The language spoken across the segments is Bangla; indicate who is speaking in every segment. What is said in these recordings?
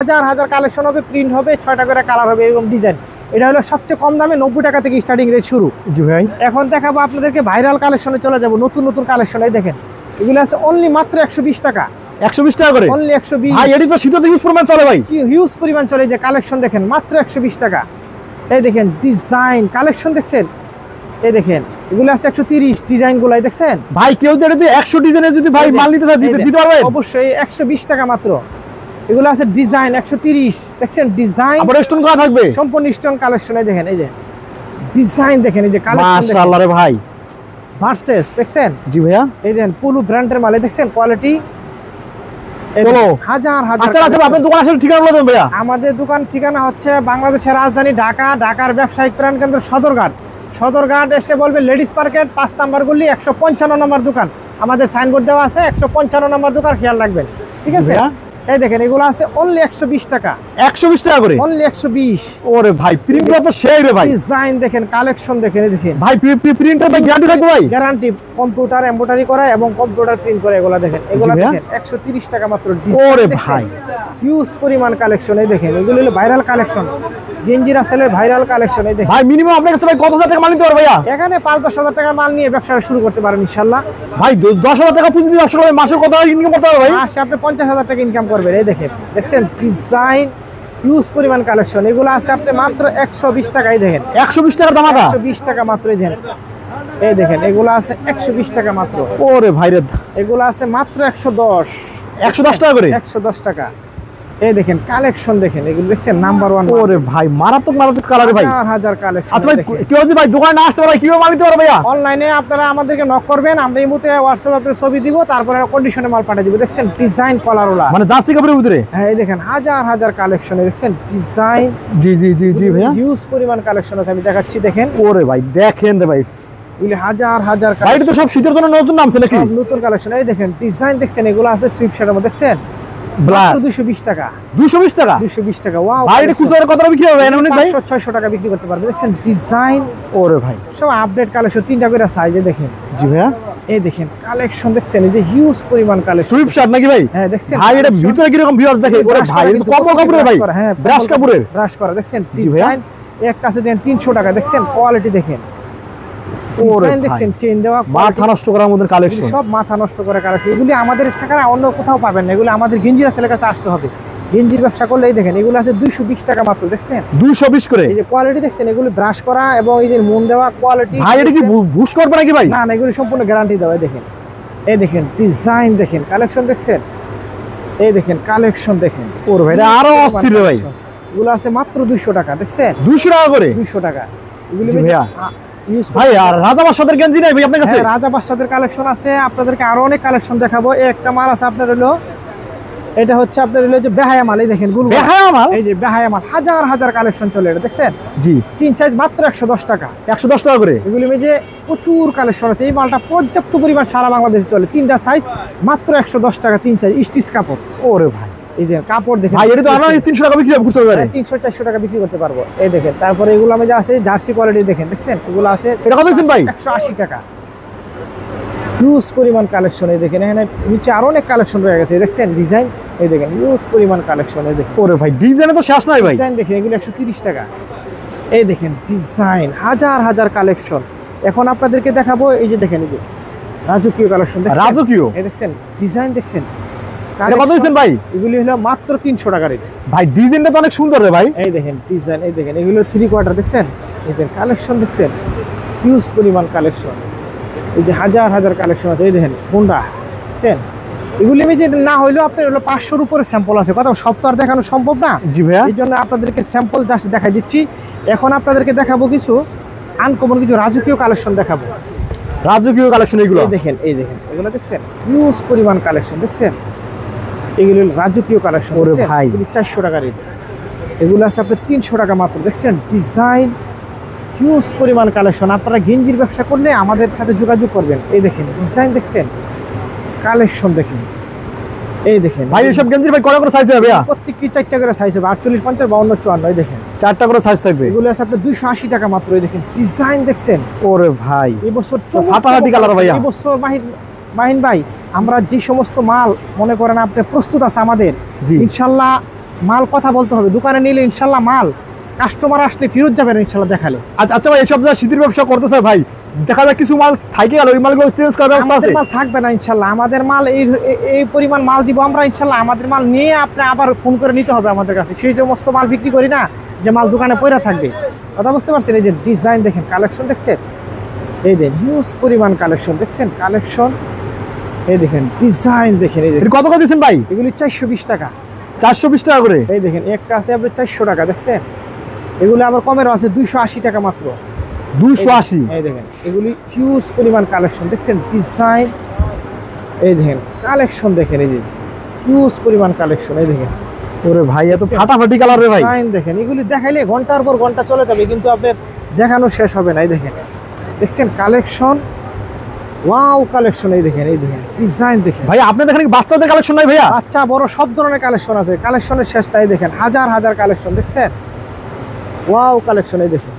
Speaker 1: হাজার হাজার কালেকশন হবে, প্রিন্ট হবে, 6টা করে কালার হবে, এরকম ডিজাইন। এটা হলো সবচেয়ে কম দামে 90 টাকা থেকে স্টার্টিং রেট শুরু।
Speaker 2: জি ভাই,
Speaker 1: এখন দেখাবো আপনাদেরকে ভাইরাল কালেকশনে চলে যাব, নতুন নতুন কালেকশন। এই দেখেন এগুলো আছে অনলি মাত্র 120 টাকা।
Speaker 2: 120 টাকা করে
Speaker 1: অনলি 120।
Speaker 2: ভাই এটি তো শীততে হিউজ পরিমাণ চলে ভাই,
Speaker 1: হিউজ পরিমাণ চলে। যে কালেকশন দেখেন মাত্র 120 টাকা। এই দেখেন ডিজাইন কালেকশন দেখছেন, এই দেখেন এগুলো আছে 130 ডিজাইন গুলাই দেখছেন
Speaker 2: ভাই। কেউ যদি 100 ডিজাইনের যদি ভাই মাল নিতে চায় দিতে পারবেন
Speaker 1: অবশ্যই। 120 টাকা মাত্র। এগুলো আছে ডিজাইন 130 দেখছেন, ডিজাইন
Speaker 2: আবার স্টোন করা থাকবে,
Speaker 1: সম্পূর্ণ স্টোন কালেকশন। এই দেখেন এই যে ডিজাইন দেখেন, এই যে কালেকশন
Speaker 2: মাশাআল্লাহ রে ভাই।
Speaker 1: ভার্সেস দেখছেন।
Speaker 2: জি ভাইয়া,
Speaker 1: এই দেখেন পুলু ব্র্যান্ডের মাল দেখছেন, কোয়ালিটি হাজার হাজার।
Speaker 2: আচ্ছা আচ্ছা, আপনার দোকান আসলে ঠিকানা বলে দেন ভাইয়া।
Speaker 1: আমাদের দোকান ঠিকানা হচ্ছে বাংলাদেশের রাজধানী ঢাকা, ঢাকার ব্যবসায়িক প্রাণ কেন্দ্র সদরঘাট। সদরঘাট এসে বলবে লেডিস মার্কেট 5 নাম্বার গলি 155 নম্বর দোকান। আমাদের সাইনবোর্ড দেওয়া আছে 155 নম্বর দোকান, খেয়াল রাখবেন, ঠিক আছে। এই দেখেন এগুলো আছে অনলি 120 টাকা।
Speaker 2: 120 টাকা করে
Speaker 1: অনলি 120।
Speaker 2: ওরে ভাই প্রিন্টটা তো সেই রে ভাই।
Speaker 1: ডিজাইন দেখেন, কালেকশন দেখেন, এই দেখেন
Speaker 2: ভাই প্রিন্টার ভাই গ্যারান্টি থাকবে ভাই?
Speaker 1: গ্যারান্টি। কম্পিউটার এমব্রয়ডারি করা এবং কম্পিউটার প্রিন্ট করে এগুলো দেখেন। এগুলো দেখেন 130 টাকা মাত্র।
Speaker 2: ওরে ভাই
Speaker 1: হিউজ পরিমাণ কালেকশন। এই দেখেন এগুলো হলো ভাইরাল কালেকশন, গেঞ্জিরা সেলের ভাইরাল কালেকশন। এই দেখেন
Speaker 2: ভাই মিনিমাম আপনার কাছে ভাই কত হাজার টাকা মাল নিতে পারবে ভাইয়া?
Speaker 1: এখানে 5-10 হাজার টাকার মাল নিয়ে ব্যবসা শুরু করতে পারেন ইনশাআল্লাহ।
Speaker 2: ভাই 10,000 টাকা পুঁজি দিয়ে ব্যবসা করলে মাসে কত ইনকাম করতে পারবে ভাই?
Speaker 1: মাসে আপনি 50,000 টাকা ইনকাম করবেন। এই দেখেন দেখছেন ডিজাইন হিউজ পরিমাণ কালেকশন। এগুলো আছে আপনি মাত্র 120 টাকায়। দেখেন
Speaker 2: 120 টাকার দাম।
Speaker 1: 120 টাকা মাত্র। এই দেখেন, এই দেখেন এগুলো আছে 120 টাকা মাত্র।
Speaker 2: ওরে ভাই রে,
Speaker 1: এগুলো আছে মাত্র 110।
Speaker 2: 110 টাকা করে।
Speaker 1: 110 টাকা। এই দেখেন কালেকশন দেখেন, এগুলো দেখছেন নাম্বার 1।
Speaker 2: ওরে ভাই মারাত্মক মারাত্মক কালার ভাই,
Speaker 1: হাজার হাজার কালেকশন।
Speaker 2: আচ্ছা ভাই কেউ যদি ভাই দোকানে না আসতে পারে কিভাবে মাল নিতে পারবে ভাইয়া?
Speaker 1: অনলাইনে আপনারা আমাদেরকে নক করবেন, আমরা এই মুহূর্তে হোয়াটসঅ্যাপে আপনাদের ছবি দিব, তারপরে কন্ডিশনে মাল পাঠিয়ে দিব। দেখছেন ডিজাইন কলারওয়ালা,
Speaker 2: মানে জার্সি কাপড়ের ভিতরে।
Speaker 1: হ্যাঁ এই দেখেন হাজার হাজার কালেকশন। দেখছেন ডিজাইন।
Speaker 2: জি জি জি জি ভাইয়া,
Speaker 1: হিউজ পরিমাণ কালেকশন আছে, আমি দেখাচ্ছি দেখেন।
Speaker 2: ওরে ভাই দেখেন রে ভাই,
Speaker 1: এগুলি হাজার হাজার
Speaker 2: ভাই এটা তো সব শীতের জন্য নতুন নামছে নাকি?
Speaker 1: নতুন কালেকশন। এই দেখেন ডিজাইন দেখছেন, এগুলো আছে সুইপ শার্টের মধ্যে দেখছেন
Speaker 2: ব্ল্যাক
Speaker 1: 220 টাকা।
Speaker 2: 220 টাকা
Speaker 1: 220 টাকা। ওয়াও
Speaker 2: ভাই এটা খুচরা কত টাকা বিক্রি হবে এমনি ভাই?
Speaker 1: 500-600 টাকা বিক্রি করতে পারবে। দেখছেন ডিজাইন।
Speaker 2: ওরে ভাই
Speaker 1: সব আপডেট কালেকশন, 3টা করে সাইজে দেখেন।
Speaker 2: জি ভাইয়া,
Speaker 1: এই দেখেন কালেকশন দেখছেন, এই যে হিউজ পরিমাণ কালেকশন।
Speaker 2: সুইপ শার্ট নাকি ভাই?
Speaker 1: হ্যাঁ দেখছেন
Speaker 2: ভাই এটা ভিতরে কি রকম ভিউয়ার্স দেখেন। ওরে ভাই এটা তো কম্বল কাপড়ের ভাই,
Speaker 1: হ্যাঁ
Speaker 2: ব্রাশ কাপড়ের।
Speaker 1: ব্রাশ করা দেখছেন ডিজাইন। একটা আছে দেন 300 টাকা। দেখছেন কোয়ালিটি দেখেন, ডিজাইন দেখছেন, চেইন দেওয়া,
Speaker 2: মাথা নষ্ট করার মধ্যে কালেকশন।
Speaker 1: সব মাথা নষ্ট করে কালেকশন। এগুলি আমাদের সেখানে অন্য কোথাও পাবেন না, এগুলো আমাদের গেঞ্জিরা সেলের কাছে আসতে হবে। গেঞ্জির ব্যবসা করলে এই দেখেন এগুলো আছে 220 টাকা মাত্র। দেখছেন
Speaker 2: 220 করে।
Speaker 1: এই যে কোয়ালিটি দেখছেন, এগুলো ব্রাশ করা এবং এই যে মুন দেওয়া কোয়ালিটি।
Speaker 2: ভাই এটা কি বুশ করবে নাকি ভাই?
Speaker 1: না না, এগুলো সম্পূর্ণ গ্যারান্টি দেওয়া। দেখেন এই দেখেন ডিজাইন দেখেন, কালেকশন দেখছেন, এই দেখেন কালেকশন দেখেন।
Speaker 2: ওরে ভাই এটা আরো অস্থির রে ভাই।
Speaker 1: এগুলো আছে মাত্র 200 টাকা। দেখছেন
Speaker 2: 200 টাকা করে।
Speaker 1: 200 টাকা। এগুলো
Speaker 2: ভাইয়া ভাই আর রাজা বাদশাদের গেঞ্জি নাই ভাই আপনার কাছে?
Speaker 1: রাজা বাদশাদের কালেকশন আছে, আপনাদেরকে আরো অনেক কালেকশন দেখাবো। একটা মাল আছে আপনার হলো, এটা হচ্ছে আপনার হলো যে বেহায়া মাল। এই দেখেন গুলো
Speaker 2: বেহায়া মাল,
Speaker 1: এই যে বেহায়া মাল, হাজার হাজার কালেকশন চলে। এটা দেখছেন
Speaker 2: জি
Speaker 1: 3 সাইজ মাত্র 110 টাকা।
Speaker 2: 110 টাকা করে।
Speaker 1: এগুলি যে প্রচুর কালেকশন আছে। এই মালটা পর্যাপ্ত পরিমাণ সারা বাংলাদেশে চলে। 3টা সাইজ মাত্র 110 টাকা, 3 সাইজ স্টিচ কাপড়।
Speaker 2: ওরে ভাই
Speaker 1: এই যে কাপড় দেখেন
Speaker 2: ভাই এটা তো আমরা 300 টাকা বিক্রি করতে পারি।
Speaker 1: 300-400 টাকা বিক্রি করতে পারবো। এই দেখেন তারপরে এগুলো আমি যে আছে জার্সি কোয়ালিটি দেখেন। দেখছেন এগুলো আছে
Speaker 2: এটা কত দিচ্ছেন ভাই?
Speaker 1: 180 টাকা। হিউজ পরিমাণ কালেকশন। এই দেখেন এখানে নিচে আরো অনেক কালেকশন রয়ে গেছে। দেখছেন ডিজাইন, এই দেখেন হিউজ পরিমাণ কালেকশন। এই দেখেন
Speaker 2: ওরে ভাই ডিজাইনে তো শেষ নাই ভাই।
Speaker 1: ডিজাইন দেখেন এগুলো 130 টাকা। এই দেখেন ডিজাইন, হাজার হাজার কালেকশন। এখন আপনাদেরকে দেখাবো এই যে দেখেন এই যে রাজকীয় কালেকশন।
Speaker 2: রাজকীয়
Speaker 1: এই দেখছেন ডিজাইন দেখছেন।
Speaker 2: এটা কত দিচ্ছেন ভাই?
Speaker 1: এগুলি হলো মাত্র 300 টাকা রেট।
Speaker 2: ভাই ডিজাইনটা তো অনেক সুন্দর রে ভাই।
Speaker 1: এই দেখেন ডিজাইন, এই দেখেন এগুলো 3/4 দেখছেন। এই দেখেন কালেকশন দেখছেন, হিউজ পরিমাণ কালেকশন। এই যে হাজার হাজার কালেকশন আছে। এই দেখেন কোনটা দেখছেন। এগুলি আমি যে না হইলেও আপনার হলো 500-র উপরে স্যাম্পল আছে। কথা সব তো আর দেখানো সম্ভব না।
Speaker 2: জি ভাইয়া,
Speaker 1: এই জন্য আপনাদেরকে স্যাম্পল জাস্ট দেখাই দিচ্ছি। এখন আপনাদেরকে দেখাবো কিছু আনকমন কিছু রাজকীয় কালেকশন দেখাবো।
Speaker 2: রাজকীয় কালেকশন এগুলো
Speaker 1: দেখেন, এই দেখেন এগুলো দেখছেন হিউজ পরিমাণ কালেকশন। দেখছেন এগুলো রাজকীয় কালেকশন।
Speaker 2: ওরে ভাই
Speaker 1: 400 টাকা রেট। এগুলো আছে আপনার 300 টাকা মাত্র। দেখছেন ডিজাইন, হিউজ পরিমাণ কালেকশন। আপনারা গেঞ্জির ব্যবসা করলে আমাদের সাথে যোগাযোগ করবেন। এই দেখেন ডিজাইন দেখছেন, কালেকশন দেখেন। এই দেখেন
Speaker 2: ভাই এসব গেঞ্জির ভাই কয়টা করে সাইজ হবে ভাইয়া?
Speaker 1: প্রত্যেকটি 4টা করে সাইজ হবে, 48, 50, 52, 54। এই দেখেন
Speaker 2: 4টা করে সাইজ থাকবে।
Speaker 1: এগুলো আছে আপনার 280 টাকা মাত্র। এই দেখেন ডিজাইন দেখছেন।
Speaker 2: ওরে ভাই
Speaker 1: এই বছর
Speaker 2: ফাটাফাটি কালার ভাইয়া।
Speaker 1: এই বছর মাহিন ভাই আমরা যে সমস্ত মাল মনে করেন আপনি প্রস্তুত আছে আমাদের, ইনশাআল্লাহ মাল কথা বলতে হবে, দোকানে নিলে ইনশাল্লাহ মাল কাস্টমার আসলে ফেরত যাবে না ইনশাল্লাহ দেখালে।
Speaker 2: আচ্ছা ভাই, এসব যা শীতের ব্যবসা করতেছে ভাই, দেখা যায় কিছু মাল থাকে গেল, ওই মালগুলো চেঞ্জ করার ব্যবস্থা আছে?
Speaker 1: আমাদের মাল থাকবে না ইনশাল্লাহ, আমাদের মাল এই পরিমাণ মাল দিব আমরা ইনশাল্লাহ। আমাদের মাল নিয়ে আপনি আবার ফোন করে নিতে হবে আমাদের কাছে, সেই সমস্ত মাল বিক্রি করি না যে মাল দোকানে পড়ে থাকবে। কথা বুঝতে পারছেন? এই যে ডিজাইন দেখেন, কালেকশন দেখছেন, এই যে হিউজ পরিমাণ কালেকশন দেখছেন, কালেকশন এই দেখেন, ডিজাইন দেখেন। এই যে
Speaker 2: কত করে দিচ্ছেন ভাই?
Speaker 1: এগুলি 420 টাকা।
Speaker 2: 420 টাকা করে?
Speaker 1: এই দেখেন একটা আছে আপনার 400 টাকা, দেখছেন? এগুলো আবার কমেরও আছে 280 টাকা মাত্র।
Speaker 2: 280?
Speaker 1: এই দেখেন এগুলি হিউজ পরিমাণ কালেকশন দেখছেন, ডিজাইন এই দেখেন, কালেকশন দেখেন, এই যে হিউজ পরিমাণ কালেকশন। এই দেখেন,
Speaker 2: ওরে ভাই এত ফাটাফাটি কালার রে ভাই।
Speaker 1: ডিজাইন দেখেন, এগুলি দেখাইলে ঘন্টার পর ঘন্টা চলে যাবে, কিন্তু আপনার দেখানো শেষ হবে না। এই দেখেন, দেখছেন কালেকশন, ওয়াও কালেকশন। এই দেখেন, এই দেখেন ডিজাইন দেখেন
Speaker 2: ভাই। আপনি দেখেন বাচ্চাদের কালেকশন নাই ভাইয়া?
Speaker 1: বাচ্চা বড় সব ধরনের কালেকশন আছে, কালেকশনের শেষটা। এই দেখেন হাজার হাজার কালেকশন দেখছেন, ওয়াও কালেকশন। এই দেখেন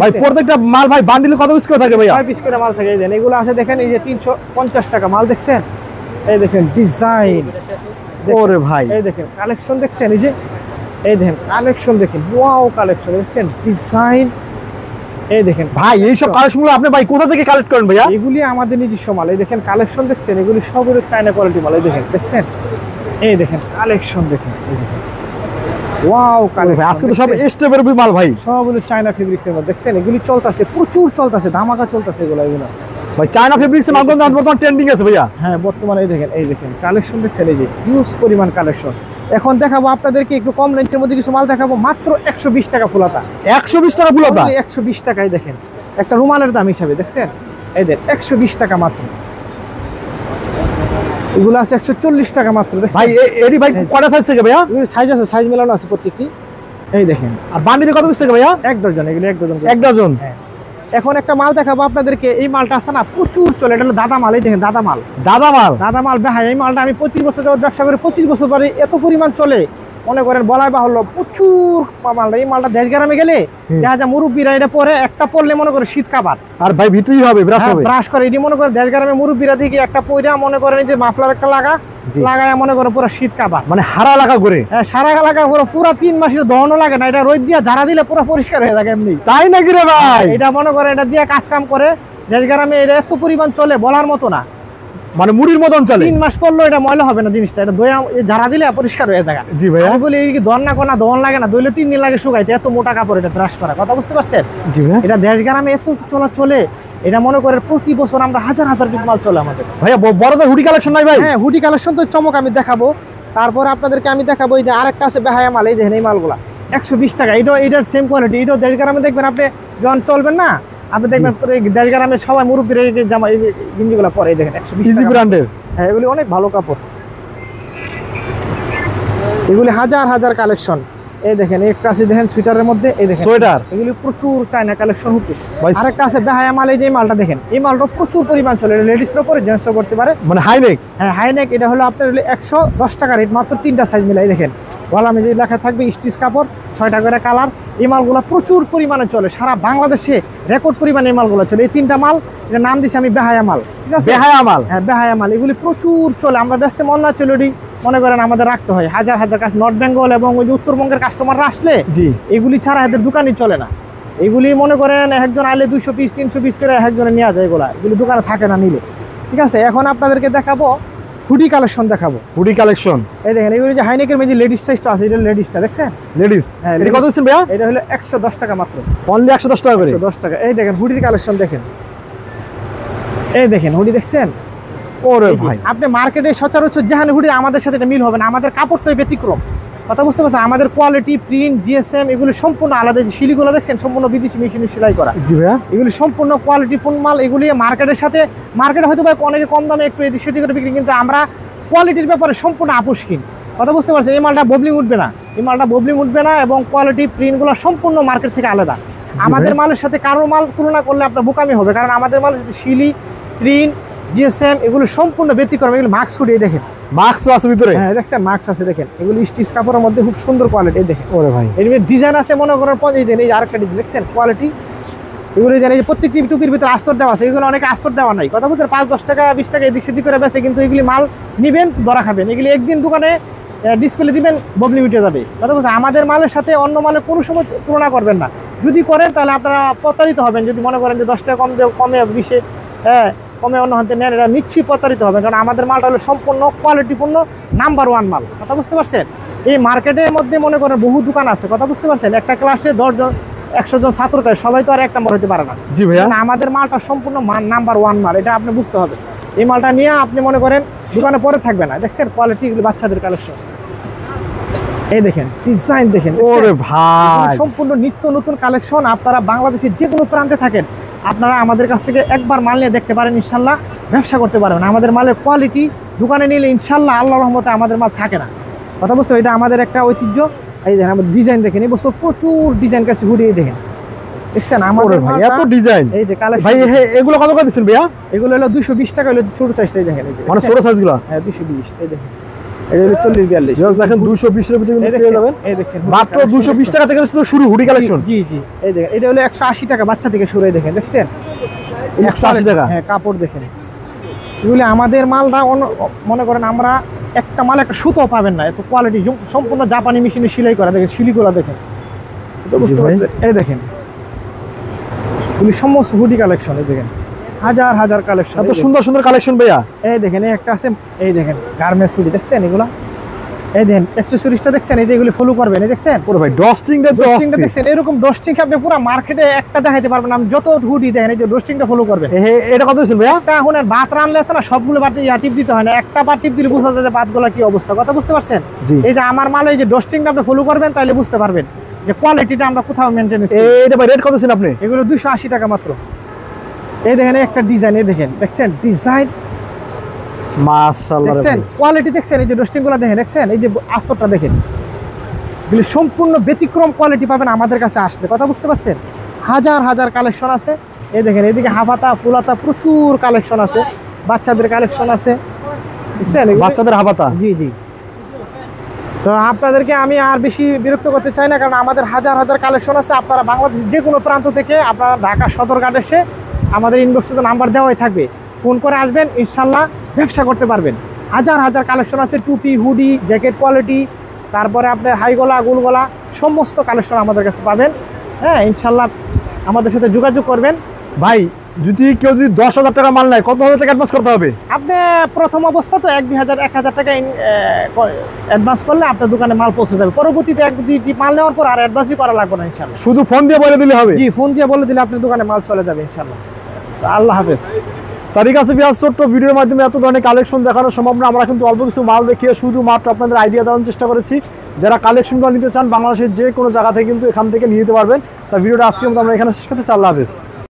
Speaker 2: ভাই প্রত্যেকটা মাল ভাই বান্ডিলে কত পিস করে থাকে ভাইয়া?
Speaker 1: 6 পিস করে মাল থাকে। এই দেখেন এগুলো আছে দেখেন, এই যে 350 টাকা মাল দেখছেন। এই দেখেন ডিজাইন,
Speaker 2: ওরে ভাই
Speaker 1: এই দেখেন কালেকশন দেখছেন, এই দেখেন কালেকশন দেখেন, ওয়াও কালেকশন দেখছেন, ডিজাইন। এই দেখেন
Speaker 2: ভাই এইসব কালেকশনগুলো আপনি ভাই কোথা থেকে কালেক্ট করেন ভাইয়া?
Speaker 1: এগুলি আমাদের নিজস্ব মাল। এই দেখেন কালেকশন দেখছেন, এগুলি সবগুলো চায়না কোয়ালিটি মাল। এই দেখেন, দেখছেন, এই দেখেন কালেকশন দেখেন, এই দেখেন ওয়াও কালেকশন।
Speaker 2: আজকে তো সব স্টেপের মাল ভাই,
Speaker 1: সবগুলো চায়না ফেব্রিক্সের মধ্যে দেখছেন, এগুলি চলতেছে, প্রচুর চলতেছে, ধামাকা চলতেছে এগুলো।
Speaker 2: ভাই চায়না ফেব্রিক্সের মালগুলো বর্তমানে ট্রেন্ডিং আছে ভাইয়া।
Speaker 1: হ্যাঁ বর্তমানে এই দেখেন কালেকশন দেখছেন, এই যে হিউজ পরিমাণ কালেকশন। এখন দেখাবো আপনাদেরকে একটু কম রেঞ্জের মধ্যে কিছু মাল দেখাবো, মাত্র 120 টাকা ফুলাতা।
Speaker 2: 120 টাকা ফুলাতা?
Speaker 1: 120 টাকায় দেখেন, একটা রুমালের দাম হিসাবে দেখছেন, এই দেখ 120 টাকা মাত্র। এগুলো আছে 140 টাকা মাত্র দেখছেন
Speaker 2: ভাই। এডি ভাই কয়টা সাইজ থেকে ভাইয়া?
Speaker 1: এগুলো সাইজ আছে, সাইজ মেলানো আছে প্রত্যেকটি। এই দেখেন,
Speaker 2: আর বান্ডিলে কত পিস থেকে ভাইয়া?
Speaker 1: 1 ডজন, এগুলো 1 ডজন।
Speaker 2: 1 ডজন?
Speaker 1: হ্যাঁ। এখন একটা মাল দেখাবো আপনাদেরকে, এই মালটা আছে না প্রচুর চলে, এটা হলো দাদা মাল। এই দেখেন দাদা মাল,
Speaker 2: দাদা মাল,
Speaker 1: দাদা মাল। ভাই এই মালটা আমি 25 বছর যাবত ব্যবসা করি, 25 বছর পরে এত পরিমাণ চলে, মনে করেন বলাই বাহুল্য, প্রচুর মালটা। এই মালটা দেশ গ্রামে গেলে দেখা যায় মুরব্বীরা এটা পরে, একটা পরলে মনে করে শীত কাবার।
Speaker 2: আর ভাই ভিতরেই হবে ব্রাশ হবে,
Speaker 1: ব্রাশ করে। এটি মনে করে দেশ গ্রামে মুরব্বীরা দিকে একটা পয়রা মনে করেন যে মাফলার একটা লাগায় মনে করে পুরো শীত কাবার,
Speaker 2: মানে হারা লাগা করে।
Speaker 1: হ্যাঁ সারা এলাকা পুরো 3 মাসের দহনও লাগে না, এটা রোদ দিয়া ঝাড়া দিলে পুরো পরিষ্কার হয়ে থাকে এমনি।
Speaker 2: তাই নাকি রে ভাই?
Speaker 1: এটা মনে করে এটা দিয়ে কাজ কাম করে দেশ গ্রামে, এটা এত পরিমাণ চলে বলার মতো না,
Speaker 2: মানে মুড়ির মতন চলে।
Speaker 1: 3 মাস পরলো এটা ময়লা হবে না জিনিসটা, এটা দয়া ঝাড়া দিলে পরিষ্কার হয়ে যায়।
Speaker 2: জি ভাই।
Speaker 1: আমি বলি কি দহন না কোনা দহন লাগে না, দইলে 3 দিন লাগে শুকাইতে, এত মোটা কাপড় এটা ব্রাশ করা। কথা বুঝতে পারছেন?
Speaker 2: জি ভাই।
Speaker 1: এটা দেশ গ্রামে এত চলে, এটা মনে করে প্রতি বছর আমরা হাজার হাজার পিস মাল চলে আমাদের।
Speaker 2: ভাইয়া বড়দের হুডি কালেকশন নাই ভাই?
Speaker 1: হ্যাঁ হুডি কালেকশন তো চমক আমি দেখাবো, তারপর আপনাদেরকে আমি দেখাবো। এই যে আরেকটা আছে বেহায়া মাল, এই দেখেন এই মালগুলা 120 টাকা। এটার সেম কোয়ালিটি, এটাও দেশ গ্রামে দেখবেন আপনি যখন চলবেন না, আপনি দেখবেন দেশ গ্রামে সবাই মুরব্বীরা এই জামা এই গেঞ্জিগুলো পরে। এই দেখেন 120
Speaker 2: ইজি ব্র্যান্ডের।
Speaker 1: হ্যাঁ এগুলি অনেক ভালো কাপড়, এগুলি হাজার হাজার কালেকশন। এই দেখেন একটা আছে দেখেন সুইটারের মধ্যে, এই দেখেন
Speaker 2: সোয়েটার,
Speaker 1: এগুলি প্রচুর চায়না কালেকশন হচ্ছে।
Speaker 2: ভাই
Speaker 1: আরেকটা আছে বেহায়া মাল, এই যে মালটা দেখেন, এই মালটা প্রচুর পরিমাণ চলে, লেডিসের উপরে জেন্টসও করতে পারে,
Speaker 2: মানে হাইনেক।
Speaker 1: হ্যাঁ হাইনেক। এটা হলো আপনার 110 টাকা রেট, মাত্র 3টা সাইজ মিলাই। দেখেন গলামে যে লেখা থাকবে স্টিচ কাপড়, 6টা করে কালার। এই মালগুলো প্রচুর পরিমাণে চলে, সারা বাংলাদেশে রেকর্ড পরিমাণে এই মালগুলো চলে। এই 3টা মাল, এটা নাম দিছি আমি বেহায়া মাল, ঠিক আছে?
Speaker 2: বেহায়া মাল,
Speaker 1: হ্যাঁ বেহায়া মাল। এগুলি প্রচুর চলে, আমরা ব্যস্ত মন না চলে মনে করেন আমাদের রাখতে হয় হাজার হাজার নর্থ বেঙ্গল এবং ওই যে উত্তরবঙ্গের কাস্টমাররা আসলে
Speaker 2: জি
Speaker 1: এগুলি ছাড়া এদের দোকানই চলে না। এগুলি মনে করেন একজন আইলে 200 পিস 300 পিস করে একজনে নেওয়া যায়, এগুলি দোকানে থাকে না নিলে, ঠিক আছে? এখন আপনাদেরকে দেখাবো হুডি কালেকশন দেখাবো।
Speaker 2: হুডি কালেকশন
Speaker 1: এই দেখেন এগুলি যে হাইনেকের মধ্যে লেডিস সাইজটা আছে, এটা লেডিসটা দেখছেন?
Speaker 2: লেডিস।
Speaker 1: হ্যাঁ
Speaker 2: এটা কত দিচ্ছেন ভাইয়া?
Speaker 1: এটা হলো 110 টাকা মাত্র,
Speaker 2: অনলি 110 টাকা করে।
Speaker 1: 110 টাকা। এই দেখেন হুডির কালেকশন দেখেন, এই দেখেন হুডি দেখছেন?
Speaker 2: ওরে ভাই
Speaker 1: আপনি মার্কেটে সচরাচর যেখানে হুডি আমাদের সাথে এটা মিল হবে না, আমাদের কাপড়টাই ব্যতিক্রম। কথা বুঝতে পারছেন? আমাদের কোয়ালিটি, প্রিন্ট, জিএসএম এগুলো সম্পূর্ণ আলাদা। যে শিলিগুলো দেখছেন সম্পূর্ণ বিদেশি মেশিনে সেলাই করা।
Speaker 2: জি ভাইয়া।
Speaker 1: এগুলি সম্পূর্ণ কোয়ালিটি ফুল মাল। এগুলি মার্কেটের সাথে, মার্কেটে হয়তো ভাই অনেকে কম দামে একটু এদিক সেদিক করে বিক্রি, কিন্তু আমরা কোয়ালিটির ব্যাপারে সম্পূর্ণ আপোষহীন। কথা বুঝতে পারছেন? এই মালটা ববলিং উঠবে না, এই মালটা ববলিং উঠবে না, এবং কোয়ালিটি প্রিন্টগুলো সম্পূর্ণ মার্কেট থেকে আলাদা। আমাদের মালের সাথে কারো মাল তুলনা করলে আপনার বোকামি হবে, কারণ আমাদের মালের সাথে শিলি, প্রিন্ট, জিএসএম এগুলো সম্পূর্ণ ব্যতিক্রম। এগুলো মাস্ক ফুটিয়ে দেখেন,
Speaker 2: মাস্ক আছে ভিতরে।
Speaker 1: হ্যাঁ দেখছেন মাস্ক আছে দেখেন, এগুলো স্টিচ কাপড়ের মধ্যে খুব সুন্দর কোয়ালিটি। দেখেন
Speaker 2: ওরে ভাই
Speaker 1: এর ডিজাইন আছে মনে করেন 50 দিন। এই আরেকটা ডিজাইন দেখছেন কোয়ালিটি, এগুলো জানেন যে প্রত্যেকটি টুপির ভিতরে আস্তর দেওয়া আছে। এগুলো অনেকে আস্তর দেওয়া নাই, কথা বলতে 5-10 টাকা 20 টাকা এদিক সেদিক করে বেছে, কিন্তু এগুলি মাল নিবেন ধরা খাবেন। এগুলি একদিন দোকানে ডিসপ্লে দিবেন ববলি উঠে যাবে। কথা বলছে আমাদের মালের সাথে অন্য মালের কোনো সময় তুলনা করবেন না। যদি করেন তাহলে আপনারা প্রতারিত হবেন। যদি মনে করেন যে 10 টাকা কমে 20 কমে অন্য হাতে নেন, এটা নিশ্চয়ই প্রতারিত হবেন। কারণ আমাদের মালটা হলো সম্পূর্ণ কোয়ালিটিপূর্ণ নাম্বার 1 মাল। কথা বুঝতে পারছেন? এই মার্কেটের মধ্যে মনে করেন বহু দোকান আছে। কথা বুঝতে পারছেন? একটা ক্লাসে 10 জন 100 জন ছাত্র থাকে, সবাই তো আর এক নম্বর হতে পারে না।
Speaker 2: জি ভাইয়া,
Speaker 1: আমাদের মালটা সম্পূর্ণ নাম্বার 1 মাল, এটা আপনি বুঝতে হবে। এই মালটা নিয়ে আপনি মনে করেন দোকানে পরে থাকবে না। দেখছেন কোয়ালিটি, বাচ্চাদের কালেকশন, এই দেখেন ডিজাইন দেখেন।
Speaker 2: ওরে ভাই,
Speaker 1: সম্পূর্ণ নিত্য নতুন কালেকশন। আপনারা বাংলাদেশের যে কোনো প্রান্তে থাকেন, আপনারা আমাদের কাছ থেকে একবার মাল নিয়ে দেখতে পারেন, ইনশাল্লাহ ব্যবসা করতে পারবেন। আমাদের মালের কোয়ালিটি দোকানে নিলে ইনশাল্লাহ আল্লাহর রহমতে আমাদের মাল থাকে না। কথা বুঝতে, এটা আমাদের একটা ঐতিহ্য। এই দেখেন আমাদের ডিজাইন দেখেন, এই বছর প্রচুর ডিজাইন কাছে ঘুরিয়ে দেখেন। দেখছেন আমাদের
Speaker 2: ভাই এত ডিজাইন।
Speaker 1: এই যে কালেকশন
Speaker 2: ভাই এগুলো কত করে দিচ্ছেন ভাইয়া?
Speaker 1: এগুলো হলো 220 টাকা, হলো ছোট সাইজটাই দেখেন। এই যে
Speaker 2: মানে ছোট সাইজগুলো,
Speaker 1: হ্যাঁ 220। এই দেখেন এটা হলো 40-42
Speaker 2: দেখেন 220 এর ভিতরে কিন্তু পেয়ে যাবেন।
Speaker 1: এই দেখছেন
Speaker 2: মাত্র 220 টাকা থেকে শুরু হুডি কালেকশন।
Speaker 1: জি জি, এই দেখেন এটা হলো 180 টাকা বাচ্চা থেকে শুরু। দেখেন দেখছেন
Speaker 2: 180 টাকা।
Speaker 1: হ্যাঁ কাপড় দেখেন। এগুলো আমাদের মালটা মনে করেন আমরা একটা মাল একটা সুতো পাবেন না, এত কোয়ালিটি, সম্পূর্ণ জাপানি মেশিনে সেলাই করা। দেখেন শিলিগুলা দেখেন, বুঝতে পারছেন? এই দেখেন এগুলি সমস্ত হুডি কালেকশন। এই দেখেন হাজার হাজার কালেকশন,
Speaker 2: এত সুন্দর সুন্দর কালেকশন ভাইয়া।
Speaker 1: এই দেখেন এই একটা আছে, এই দেখেন গার্মেন্টস হুডি দেখছেন এগুলা। এই দেখেন অ্যাকসেসরিজটা দেখছেন, এই যে এগুলি ফলো করবেন। এই দেখছেন
Speaker 2: ওরে ভাই ডস্টিংটা
Speaker 1: দেখছেন, এরকম ডস্টিং আপনি পুরো মার্কেটে একটা দেখাইতে পারবেন না। যত হুডি দেখেন, এই যে ডস্টিংটা ফলো করবেন।
Speaker 2: এটা কত দিচ্ছেন ভাইয়া?
Speaker 1: একটা এখন ভাত রানলে আছে না, সবগুলো বাটি টিপ দিতে হয় না, একটা বার টিপ দিলে বোঝা যায় যে ভাতগুলো কি অবস্থা। কথা বুঝতে পারছেন? এই যে আমার মাল, এই যে ডস্টিংটা আপনি ফলো করবেন, তাহলে বুঝতে পারবেন যে কোয়ালিটিটা আমরা কোথাও মেনটেন করি।
Speaker 2: এটা ভাই রেট কত দিচ্ছেন আপনি?
Speaker 1: এগুলো 280 টাকা মাত্র। এই দেখেন একটা ডিজাইন, এই দেখেন দেখছেন ডিজাইন,
Speaker 2: মাশাআল্লাহ
Speaker 1: দেখছেন কোয়ালিটি দেখছেন। এই যে ডস্টিংগুলো দেখেন, দেখছেন এই যে আস্তরটা দেখেন, এগুলো সম্পূর্ণ ব্যতিক্রম কোয়ালিটি পাবেন আমাদের কাছে আসলে। কথা বুঝতে পারছেন? হাজার হাজার কালেকশন আছে। এই দেখেন এদিকে হাফাতা ফুলাতা প্রচুর কালেকশন আছে, বাচ্চাদের কালেকশন আছে, দেখছেন
Speaker 2: বাচ্চাদের হাফাতা।
Speaker 1: জি জি। তো আপনাদেরকে আমি আর বেশি বিরক্ত করতে চাই না, কারণ আমাদের হাজার হাজার কালেকশন আছে। আপনারা বাংলাদেশের যে কোনো প্রান্ত থেকে আপনারা ঢাকা সদরঘাট এসে আমাদের ইনবক্সে তো নাম্বার দেওয়াই থাকবে, ফোন করে আসবেন, ইনশাল্লাহ ব্যবসা করতে পারবেন। হাজার হাজার কালেকশন আছে, টুপি হুডি জ্যাকেট কোয়ালিটি, তারপরে আপনার হাই গলা গোল গলা সমস্ত কালেকশন আমাদের কাছে পাবেন। হ্যাঁ ইনশাল্লাহ আমাদের সাথে যোগাযোগ করবেন।
Speaker 2: ভাই যদি কেউ 10,000 টাকা মাল নেয়, কত হাজার টাকা অ্যাডভান্স করতে হবে?
Speaker 1: আপনি প্রথম অবস্থা তো 1-2 হাজার 1,000 টাকা অ্যাডভান্স করলে আপনার দোকানে মাল পৌঁছে যাবে। পরবর্তীতে 1-2টি মাল নেওয়ার পর আর অ্যাডভান্সই করা লাগবে না ইনশাল্লাহ।
Speaker 2: শুধু ফোন দিয়ে বলে দিলে হবে?
Speaker 1: জি, ফোন দিয়ে বলে দিলে আপনার দোকানে মাল চলে যাবে ইনশাল্লাহ। আল্লাহ হাফেজ।
Speaker 2: তারিখ আছে বিয়াস, ছোট্ট ভিডিওর মাধ্যমে এত ধরনের কালেকশন দেখানো সম্ভব না। আমরা কিন্তু অল্প কিছু মাল দেখিয়ে শুধুমাত্র আপনাদের আইডিয়া দেওয়ার চেষ্টা করেছি। যারা কালেকশনগুলো নিতে চান বাংলাদেশের যে কোনো জায়গা থেকে কিন্তু এখান থেকে নিয়ে নিতে পারবেন। তা ভিডিওটা আজকের মতো আমরা এখানে শেষ করতে চাই। আল্লাহ হাফেজ।